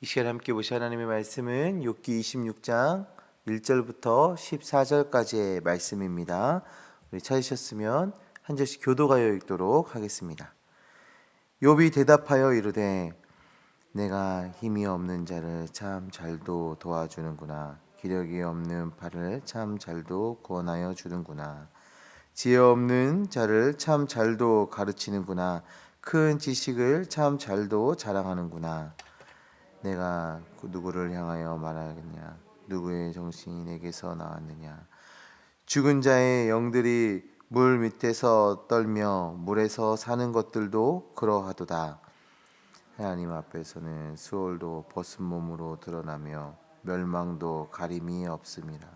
이 시간 함께 보실 하나님의 말씀은 욥기 26장 1절부터 14절까지의 말씀입니다. 우리 찾으셨으면 한 절씩 교도하여 읽도록 하겠습니다. 욥이 대답하여 이르되 내가 힘이 없는 자를 참 잘도 도와주는구나. 기력이 없는 발을 참 잘도 구원하여 주는구나. 지혜 없는 자를 참 잘도 가르치는구나. 큰 지식을 참 잘도 자랑하는구나. 내가 누구를 향하여 말하겠냐? 누구의 정신이 내게서 나왔느냐? 죽은 자의 영들이 물 밑에서 떨며 물에서 사는 것들도 그러하도다. 하나님 앞에서는 수월도 벗은 몸으로 드러나며 멸망도 가림이 없습니다.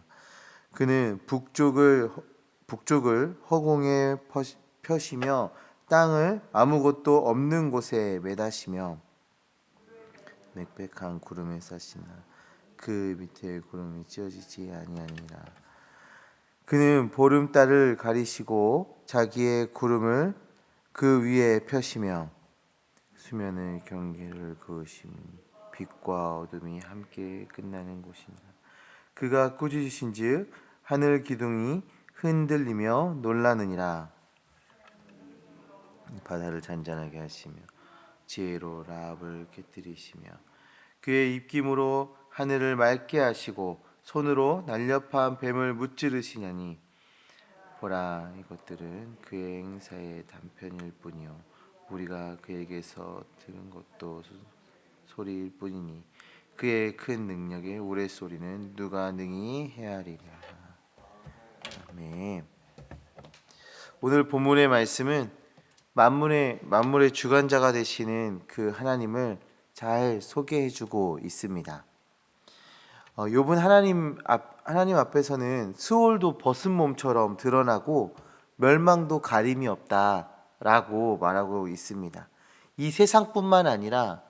그는 북쪽을 허공에 펴시며 땅을 아무것도 없는 곳에 매다시며 맥백한 구름에 싸시나 그 밑에 구름이 찌어지지 아니하니라. 그는 보름달을 가리시고 자기의 구름을 그 위에 펴시며 수면의 경계를 그으심. 빛과 어둠이 함께 끝나는 곳이니라. 그가 꾸짖으신즉 하늘 기둥이 흔들리며 놀라느니라. 바다를 잔잔하게 하시며 지혜로 라합을 깨뜨리시며 그의 입김으로 하늘을 맑게 하시고 손으로 날렵한 뱀을 무찌르시냐니 보라, 이것들은 그의 행사의 단편일 뿐이요 우리가 그에게서 들은 것도 소리일 뿐이니 그의 큰 능력의 우레소리는 누가 능히 헤아리랴. 아멘. 오늘 본문의 말씀은 만물의 주관자가 되시는 그 하나님을 잘 소개해주고 있습니다. 욥은 하나님 앞에서는 수월도 벗은 몸처럼 드러나고 멸망도 가림이 없다라고 말하고 있습니다. 이 세상뿐만 아니라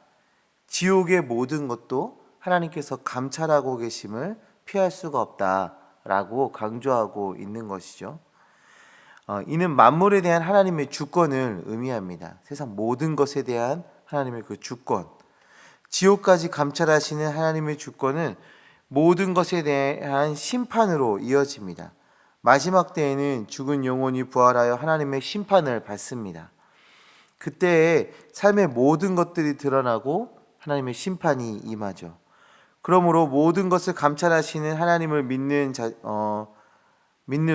지옥의 모든 것도 하나님께서 감찰하고 계심을 피할 수가 없다라고 강조하고 있는 것이죠. 이는 만물에 대한 하나님의 주권을 의미합니다. 세상 모든 것에 대한 하나님의 그 주권, 지옥까지 감찰하시는 하나님의 주권은 모든 것에 대한 심판으로 이어집니다. 마지막 때에는 죽은 영혼이 부활하여 하나님의 심판을 받습니다. 그때에 삶의 모든 것들이 드러나고 하나님의 심판이 임하죠. 그러므로 모든 것을 감찰하시는 하나님을 믿는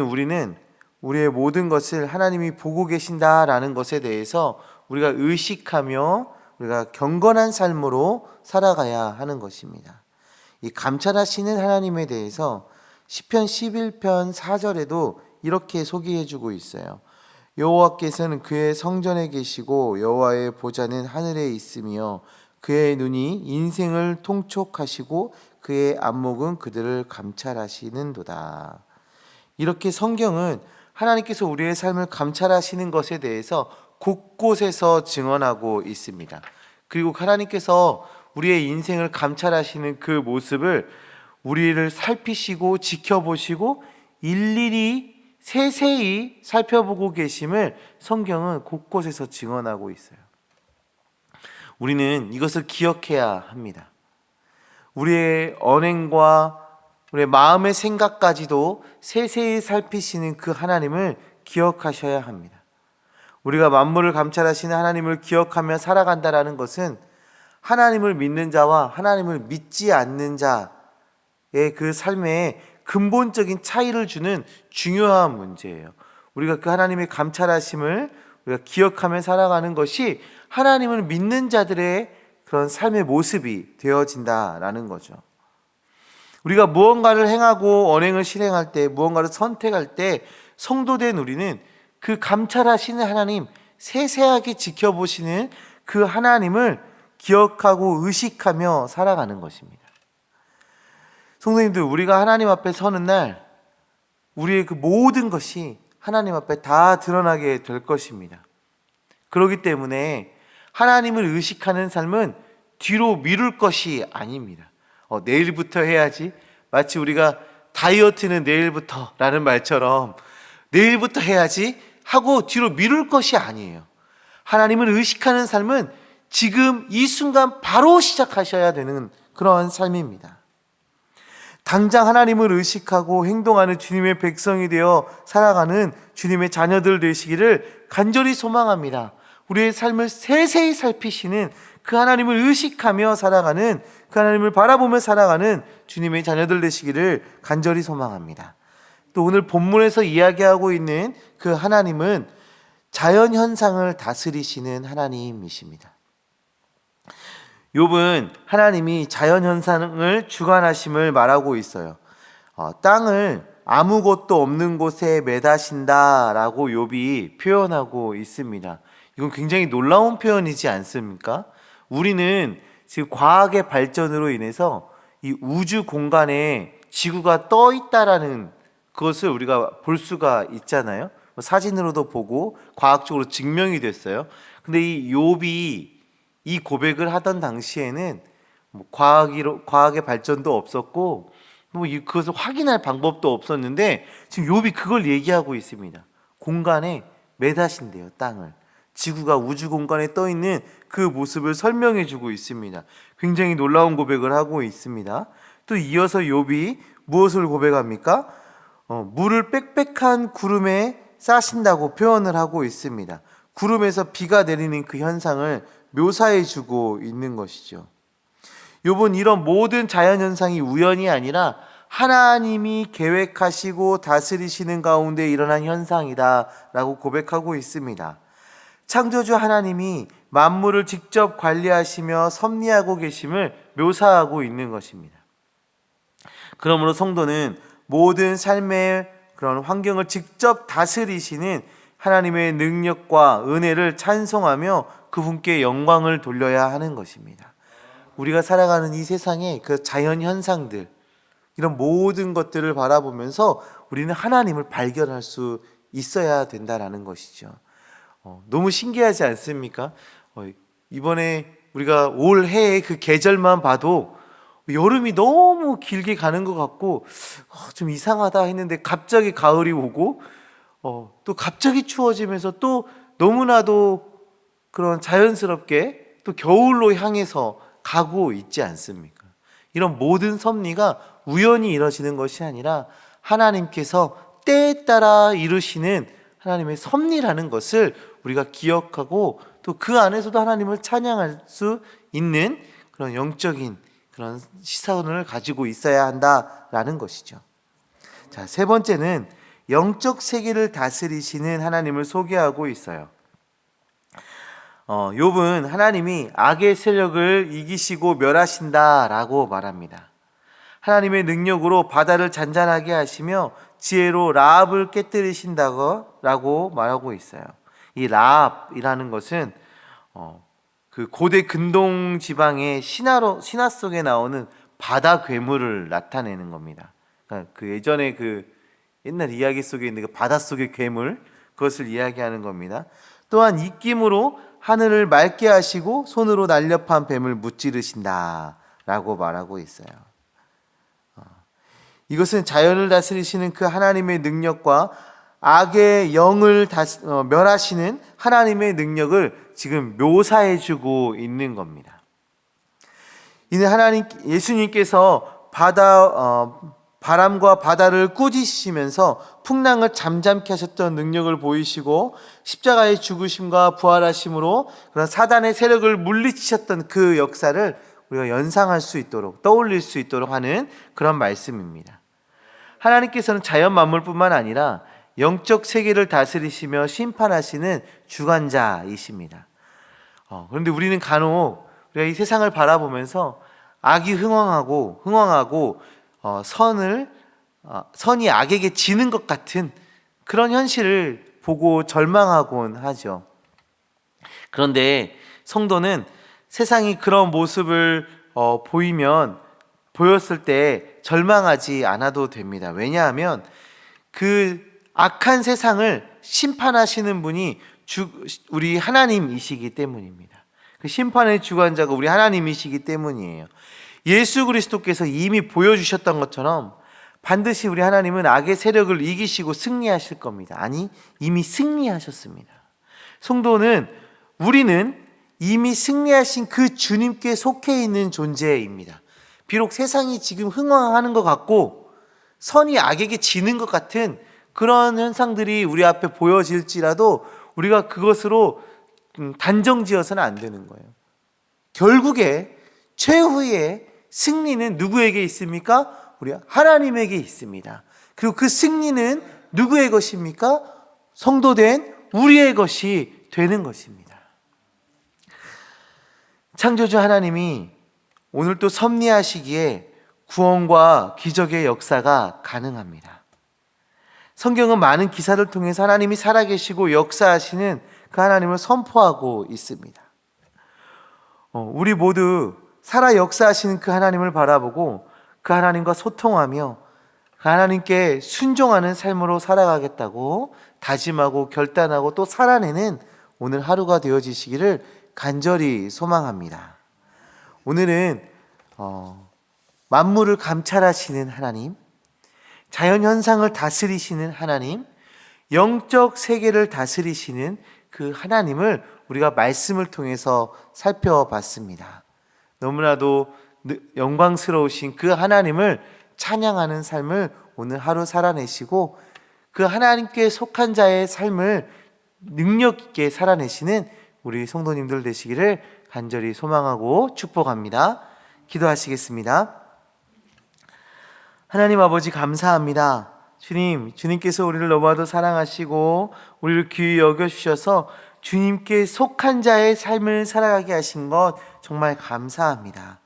우리는 우리의 모든 것을 하나님이 보고 계신다라는 것에 대해서 우리가 의식하며 우리가 경건한 삶으로 살아가야 하는 것입니다. 이 감찰하시는 하나님에 대해서 시편 11편 4절에도 이렇게 소개해주고 있어요. 여호와께서는 그의 성전에 계시고 여호와의 보좌는 하늘에 있으며 그의 눈이 인생을 통촉하시고 그의 안목은 그들을 감찰하시는도다. 이렇게 성경은 하나님께서 우리의 삶을 감찰하시는 것에 대해서 곳곳에서 증언하고 있습니다. 그리고 하나님께서 우리의 인생을 감찰하시는 그 모습을 우리를 살피시고 지켜보시고 일일이 세세히 살펴보고 계심을 성경은 곳곳에서 증언하고 있어요. 우리는 이것을 기억해야 합니다. 우리의 언행과 우리의 마음의 생각까지도 세세히 살피시는 그 하나님을 기억하셔야 합니다. 우리가 만물을 감찰하시는 하나님을 기억하며 살아간다라는 것은 하나님을 믿는 자와 하나님을 믿지 않는 자의 그 삶에 근본적인 차이를 주는 중요한 문제예요. 우리가 그 하나님의 감찰하심을 우리가 기억하며 살아가는 것이 하나님을 믿는 자들의 그런 삶의 모습이 되어진다라는 거죠. 우리가 무언가를 행하고 언행을 실행할 때, 무언가를 선택할 때 성도된 우리는 그 감찰하시는 하나님, 세세하게 지켜보시는 그 하나님을 기억하고 의식하며 살아가는 것입니다. 성도님들, 우리가 하나님 앞에 서는 날 우리의 그 모든 것이 하나님 앞에 다 드러나게 될 것입니다. 그렇기 때문에 하나님을 의식하는 삶은 뒤로 미룰 것이 아닙니다. 내일부터 해야지. 마치 우리가 다이어트는 내일부터라는 말처럼 내일부터 해야지 하고 뒤로 미룰 것이 아니에요. 하나님을 의식하는 삶은 지금 이 순간 바로 시작하셔야 되는 그런 삶입니다. 당장 하나님을 의식하고 행동하는 주님의 백성이 되어 살아가는 주님의 자녀들 되시기를 간절히 소망합니다. 우리의 삶을 세세히 살피시는 그 하나님을 의식하며 살아가는, 그 하나님을 바라보며 살아가는 주님의 자녀들 되시기를 간절히 소망합니다. 또 오늘 본문에서 이야기하고 있는 그 하나님은 자연 현상을 다스리시는 하나님이십니다. 욥은 하나님이 자연 현상을 주관하심을 말하고 있어요. 땅을 아무것도 없는 곳에 매다신다라고 욥이 표현하고 있습니다. 이건 굉장히 놀라운 표현이지 않습니까? 우리는 지금 과학의 발전으로 인해서 이 우주 공간에 지구가 떠 있다라는 그것을 우리가 볼 수가 있잖아요. 사진으로도 보고 과학적으로 증명이 됐어요. 근데 이 욥이 이 고백을 하던 당시에는 과학의 발전도 없었고 그것을 확인할 방법도 없었는데 지금 욥이 그걸 얘기하고 있습니다. 공간에 매다신대요, 땅을. 지구가 우주 공간에 떠 있는 그 모습을 설명해 주고 있습니다. 굉장히 놀라운 고백을 하고 있습니다. 또 이어서 욥이 무엇을 고백합니까? 물을 빽빽한 구름에 싸신다고 표현을 하고 있습니다. 구름에서 비가 내리는 그 현상을 묘사해 주고 있는 것이죠. 욥은 이런 모든 자연현상이 우연이 아니라 하나님이 계획하시고 다스리시는 가운데 일어난 현상이다 라고 고백하고 있습니다. 창조주 하나님이 만물을 직접 관리하시며 섭리하고 계심을 묘사하고 있는 것입니다. 그러므로 성도는 모든 삶의 그런 환경을 직접 다스리시는 하나님의 능력과 은혜를 찬송하며 그분께 영광을 돌려야 하는 것입니다. 우리가 살아가는 이 세상의 그 자연 현상들, 이런 모든 것들을 바라보면서 우리는 하나님을 발견할 수 있어야 된다라는 것이죠. 너무 신기하지 않습니까? 이번에 우리가 올해의 그 계절만 봐도 여름이 너무 길게 가는 것 같고 좀 이상하다 했는데 갑자기 가을이 오고 또 갑자기 추워지면서 또 너무나도 그런 자연스럽게 또 겨울로 향해서 가고 있지 않습니까? 이런 모든 섭리가 우연히 이루어지는 것이 아니라 하나님께서 때에 따라 이루시는 하나님의 섭리라는 것을 우리가 기억하고 또 그 안에서도 하나님을 찬양할 수 있는 그런 영적인 그런 시선을 가지고 있어야 한다라는 것이죠. 자, 세 번째는 영적 세계를 다스리시는 하나님을 소개하고 있어요. 욥은 하나님이 악의 세력을 이기시고 멸하신다라고 말합니다. 하나님의 능력으로 바다를 잔잔하게 하시며 지혜로 라합을 깨뜨리신다고 말하고 있어요. 이 라합이라는 것은 그 고대 근동 지방의 신화 속에 나오는 바다 괴물을 나타내는 겁니다. 그러니까 그 예전에 그 옛날 이야기 속에 있는 그 바닷속의 괴물, 그것을 이야기하는 겁니다. 또한 입김으로 하늘을 맑게 하시고 손으로 날렵한 뱀을 무찌르신다라고 말하고 있어요. 이것은 자연을 다스리시는 그 하나님의 능력과 악의 영을 멸하시는 하나님의 능력을 지금 묘사해주고 있는 겁니다. 이는 예수님께서 바람과 바다를 꾸짖으시면서 풍랑을 잠잠케 하셨던 능력을 보이시고 십자가의 죽으심과 부활하심으로 그런 사단의 세력을 물리치셨던 그 역사를 우리가 연상할 수 있도록, 떠올릴 수 있도록 하는 그런 말씀입니다. 하나님께서는 자연 만물뿐만 아니라 영적 세계를 다스리시며 심판하시는 주관자이십니다. 그런데 우리는 간혹 우리가 이 세상을 바라보면서 악이 흥왕하고 선이 악에게 지는 것 같은 그런 현실을 보고 절망하곤 하죠. 그런데 성도는 세상이 그런 모습을 보였을 때 절망하지 않아도 됩니다. 왜냐하면 그 악한 세상을 심판하시는 분이 우리 하나님이시기 때문입니다. 그 심판의 주관자가 우리 하나님이시기 때문이에요. 예수 그리스도께서 이미 보여주셨던 것처럼 반드시 우리 하나님은 악의 세력을 이기시고 승리하실 겁니다. 아니, 이미 승리하셨습니다. 성도는, 우리는 이미 승리하신 그 주님께 속해 있는 존재입니다. 비록 세상이 지금 흥황하는 것 같고 선이 악에게 지는 것 같은 그런 현상들이 우리 앞에 보여질지라도 우리가 그것으로 단정지어서는 안 되는 거예요. 결국에 최후의 승리는 누구에게 있습니까? 우리 하나님에게 있습니다. 그리고 그 승리는 누구의 것입니까? 성도된 우리의 것이 되는 것입니다. 창조주 하나님이 오늘 또 섭리하시기에 구원과 기적의 역사가 가능합니다. 성경은 많은 기사를 통해서 하나님이 살아계시고 역사하시는 그 하나님을 선포하고 있습니다. 우리 모두 살아 역사하시는 그 하나님을 바라보고 그 하나님과 소통하며 그 하나님께 순종하는 삶으로 살아가겠다고 다짐하고 결단하고 또 살아내는 오늘 하루가 되어지시기를 간절히 소망합니다. 오늘은 만물을 감찰하시는 하나님, 자연현상을 다스리시는 하나님, 영적 세계를 다스리시는 그 하나님을 우리가 말씀을 통해서 살펴봤습니다. 너무나도 영광스러우신 그 하나님을 찬양하는 삶을 오늘 하루 살아내시고 그 하나님께 속한 자의 삶을 능력 있게 살아내시는 우리 성도님들 되시기를 간절히 소망하고 축복합니다. 기도하시겠습니다. 하나님 아버지 감사합니다. 주님께서 우리를 너무나도 사랑하시고 우리를 귀히 여겨주셔서 주님께 속한 자의 삶을 살아가게 하신 것 정말 감사합니다.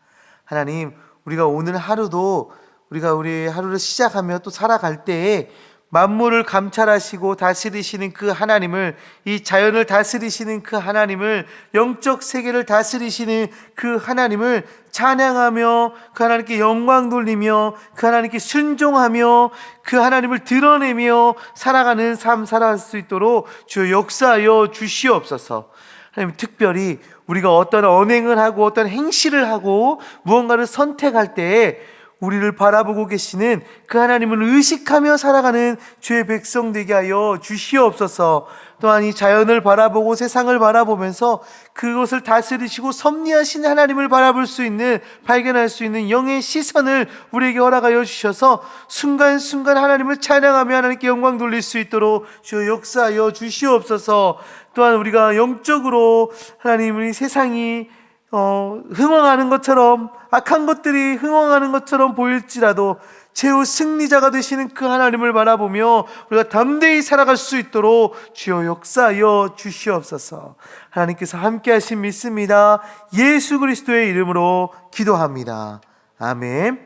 하나님, 우리가 오늘 하루도 우리가 우리 하루를 시작하며 또 살아갈 때에 만물을 감찰하시고 다스리시는 그 하나님을, 이 자연을 다스리시는 그 하나님을, 영적 세계를 다스리시는 그 하나님을 찬양하며 그 하나님께 영광 돌리며 그 하나님께 순종하며 그 하나님을 드러내며 살아가는 삶 살아갈 수 있도록 주여 역사하여 주시옵소서. 하나님, 특별히 우리가 어떤 언행을 하고 어떤 행실을 하고 무언가를 선택할 때에 우리를 바라보고 계시는 그 하나님을 의식하며 살아가는 주의 백성 되게 하여 주시옵소서. 또한 이 자연을 바라보고 세상을 바라보면서 그것을 다스리시고 섭리하신 하나님을 바라볼 수 있는, 발견할 수 있는 영의 시선을 우리에게 허락하여 주셔서 순간순간 하나님을 찬양하며 하나님께 영광 돌릴 수 있도록 주여 역사하여 주시옵소서. 또한 우리가 영적으로 하나님, 우리 세상이 흥황하는 것처럼, 악한 것들이 흥황하는 것처럼 보일지라도 최후 승리자가 되시는 그 하나님을 바라보며 우리가 담대히 살아갈 수 있도록 주여 역사하여 주시옵소서. 하나님께서 함께 하신 믿습니다. 예수 그리스도의 이름으로 기도합니다. 아멘.